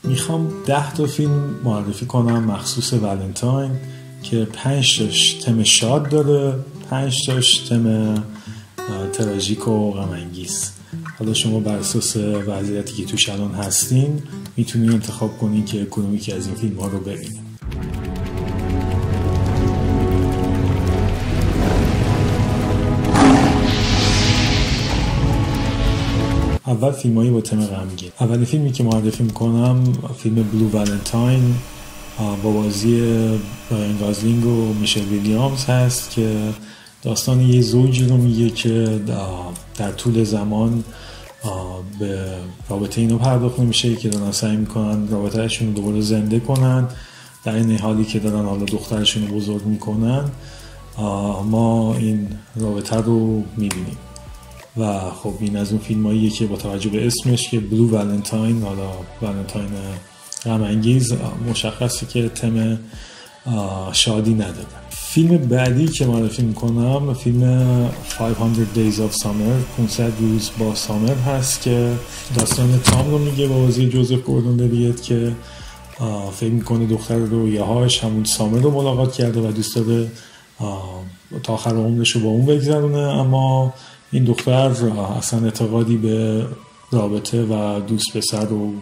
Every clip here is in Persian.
میخوام 10 تا فیلم معرفی کنم مخصوص ولنتاین که 5 تاش تم شاد داره، 5 تاش تم تراژیک و غم انگیز. حالا شما بر اساس وضعیتی که توش الان هستین میتونید انتخاب کنین که کدومی که از این فیلم ها رو ببینید. اول فیلمایی با تم غمگین. اولین فیلمی که معرفی میکنم فیلم بلو ولنتاین با بازی رایان گازلینگ و میشل ویلیامز هست که داستان یه زوجی رو میگه که در طول زمان به رابطه اینو پرداخت نمیشه که دارن سعی میکنن رابطهشون رو دوباره زنده کنن، در این حالی که دارن حالا دخترشون رو بزرگ میکنن. ما این رابطه رو میبینیم و خب این از اون فیلماییه که با توجه به اسمش که بلو ولنتاین، حالا ولنتاین غم انگیز، مشخصه که تم شادی نداره. فیلم بعدی که معرفی میکنم فیلم 500 Days of Summer، 500 روز با سامر هست که داستان تام رو میگه با بازی جوزف گوردون لویت که فکر میکنه دختر رویاهاش همون سامر رو ملاقات کرده و دوست داره تا آخر عمرش رو با اون بگذرونه، اما این دختر اصلا اعتقادی به رابطه و دوست پسر و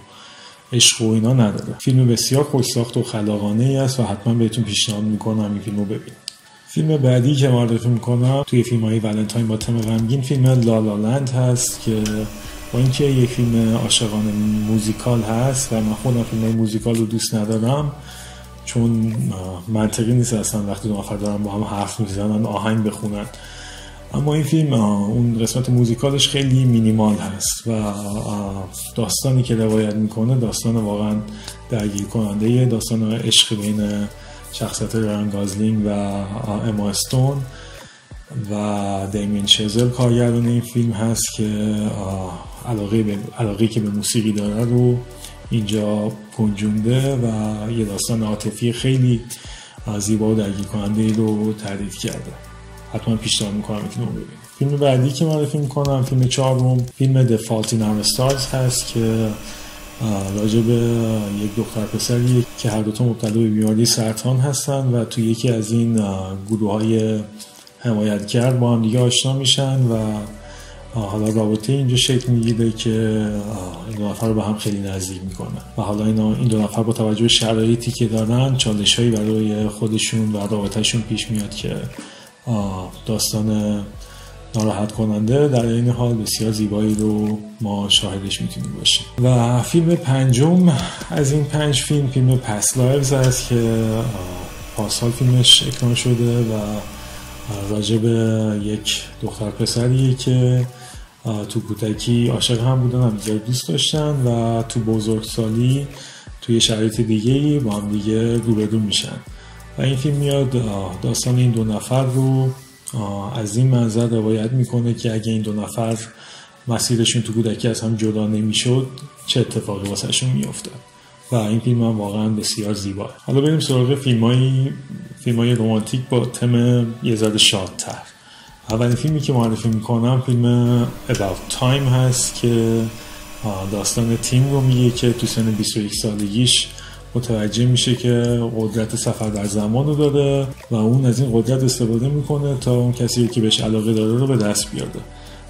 عشق و اینا نداره. فیلم بسیار خوش‌ساخت و خلاقانه ای است و حتما بهتون پیشنهاد میکنم این فیلمو ببینید. فیلم بعدی که معرفی میکنم توی فیلم‌های ولنتاین با تم غمگین فیلم لا لا لند هست که با اینکه یک فیلم عاشقانه موزیکال هست و من خودم فیلم‌های موزیکال رو دوست ندارم چون منطقی نیست اصلا وقتی دو نفر دارن با هم حرف میزنن آهنگ بخونن، اما این فیلم اون قسمت موزیکالش خیلی مینیمال هست و داستانی که روایت میکنه داستان واقعا درگیر کننده، داستان عشق بین شخصیت رایان گازلینگ و اما استون و دیمین چزل کارگردان این فیلم هست که علاقه که به موسیقی داره رو اینجا گنجونده و یه داستان عاطفی خیلی زیبا و درگیر کننده رو تعریف کرده. حتما پیشنهاد میکنم اینو ببینید. فیلم بعدی که معرفی میکنم فیلم چهارم فیلم The Fault in Our Stars هست که راجع به یک دختر پسری که هر دوتا مبتلا به بیماری سرطان هستن و توی یکی از این گروه‌های حمایتگر با هم دیگه آشنا میشن و حالا رابطه اینجا شکل میگیره که این دو نفر رو به هم خیلی نزدیک میکنن و حالا این دو نفر با توجه به شرایطی که دارن چالش‌هایی برای خودشون و رابطه‌شون پیش میاد که داستان ناراحت کننده در این حال بسیار زیبایی رو ما شاهدش میتونیم باشیم. و فیلم پنجم از این 5 فیلم پست لایوز هست که پارسال فیلمش اکران شده و راجع به یک دختر پسریه که تو کودکی عاشق هم بودن، هم دیگه دوست داشتن و تو بزرگسالی توی شرایط دیگه‌ای با هم دیگه روبرو میشن و این فیلم میاد داستان این دو نفر رو از این منظر روایت میکنه که اگه این دو نفر مسیرشون تو کودکی از هم جدا نمیشد چه اتفاقی واسه شون میافتاد و این فیلم هم واقعا بسیار زیباه. حالا بریم سراغ فیلمای رمانتیک با تم یه ذره شادتر. اولین فیلمی که معرفی میکنم فیلم About Time هست که داستان تیم رو میگه که تو سن 21 سالگیش متوجه میشه که قدرت سفر در زمان رو داره و اون از این قدرت استفاده میکنه تا اون کسی که بهش علاقه داره رو به دست بیاره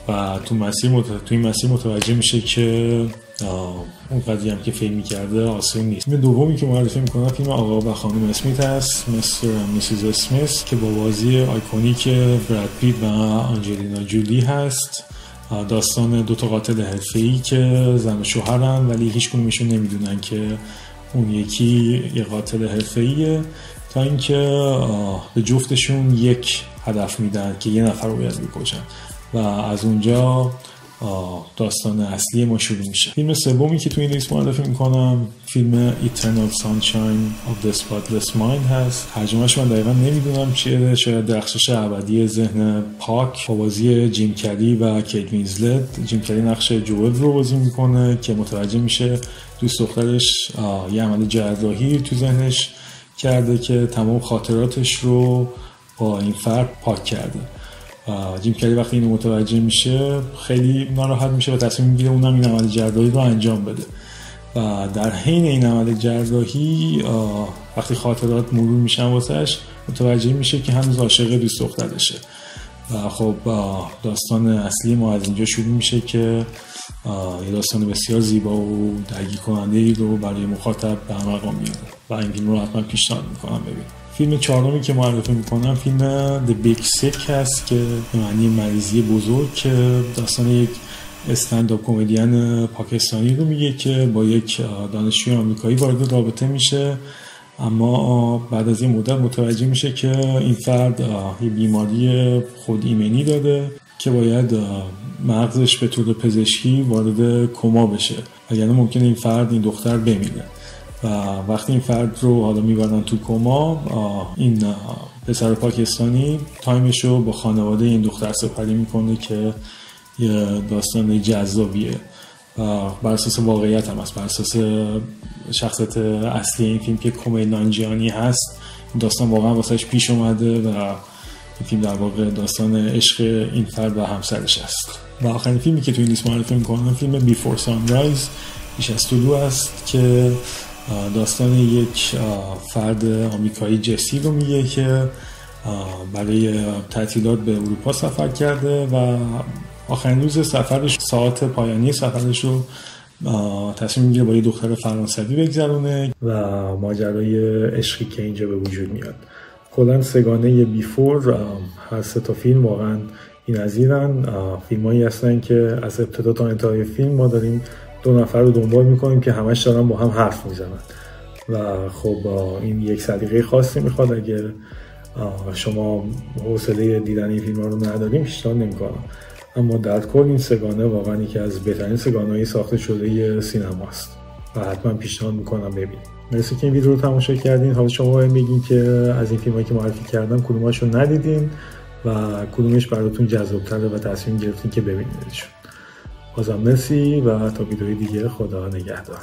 و تو این مسیر متوجه میشه که اون قضیه هم که فکر میکرده آسون نیست. فیلم دومی که معرفی میکنم فیلم آقا و خانم اسمیت هست، مستر و میسیز اسمیت، که با بازی آیکونیک براد پیت و آنجلینا جولی هست. داستان دو تا قاتل حرفه‌ای که زن و شوهرن ولی هیچ کدومشون نمیدونن که اون یکی یه قاتل حرفه‌ایه تا اینکه به جفتشون یک هدف میدن که یه نفر رو باید بکشن و از اونجا داستان اصلی ما شروع میشه. فیلم سومی که تو این لیست معرفی میکنم فیلم Eternal Sunshine of the Spotless Mind هست. ترجمهش من دقیقا نمیدونم چیه، شاید درخشش ابدی ذهن پاک، با بازی جیم کری و کیت وینزلت. جیم کری نقش جوئل رو بازی میکنه که متوجه میشه دوست دخترش یه عمل جراحی تو ذهنش کرده که تمام خاطراتش رو با این فرد پاک کرده. جیم کری وقتی اینو متوجه میشه خیلی ناراحت میشه و تصمیم میگیره اونم این عمل جراحی رو انجام بده و در حین این عمل جراحی وقتی خاطرات مرور میشن واسش متوجه میشه که هنوز عاشق دوست دخترشه و خب داستان اصلی ما از اینجا شروع میشه که یه داستان بسیار زیبا و درگیر کننده‌ای رو برای مخاطب به مقام میاره و این فیلم رو حتما پیشنهاد میکنم ببینید. فیلم چهارمی که معرفی میکنم فیلم The Big Sick هست که به معنی مریضی بزرگ، که داستان یک استندآپ کمدین پاکستانی رو میگه که با یک دانشجوی آمریکایی وارد رابطه میشه، اما بعد از این مدت متوجه میشه که این فرد یه بیماری خود ایمنی داره که باید مغزش به طور پزشکی وارد کما بشه، وگرنه ممکنه این فرد، این دختر بمیره. و وقتی این فرد رو حالا میبرن تو کما، این پسر پاکستانی تایمش رو با خانواده این دختر سپری میکنه که یه داستان جذابیه و بر اساس واقعیت هم هست، بر اساس شخصیت اصلی این فیلم که کومیل نانجیانی هست. این داستان واقعا واسش پیش اومده و این فیلم در واقع داستان عشق این فرد و همسرش است. و آخرین فیلمی که توی این لیست معرفی می‌کنم فیلم بیفور سانرایز، پیش از طلوع است، که داستان یک فرد آمریکایی جسی رو میگه که برای تعطیلات به اروپا سفر کرده و آخرین روز سفرش، ساعت پایانی سفرش رو تصمیم میگیره با یه دختر فرانسوی بگذرونه و ماجرای عشقی که اینجا به وجود میاد. کلا سگانه بیفور، هر سه تا فیلم واقعا بی‌نظیرن. فیلمایی هستن که از ابتدا تا انتهای فیلم ما داریم دو نفر رو دنبال میکنیم که همش دارن با هم حرف میزنن و خب این یک سلیقه خاصی میخواد. اگه شما حوصله دیدن این فیلم رو نداریم پیشنهاد نمیکنم، اما در کل این سگانه واقعا یکی از بهترین سگانه‌های ساخته شده سینما است و حتما پیشنهاد میکنم ببینید. مرسی که این ویدیو رو تماشا کردین. حالا شما باید میگین که از این فیلمایی که معرفی کردم کدوماشو ندیدین و کدومش براتون جذاب‌تره و تصمیم گرفتین که ببینیدشون. بازم مرسی و تا ویدیوی دیگه، خدا نگهدار.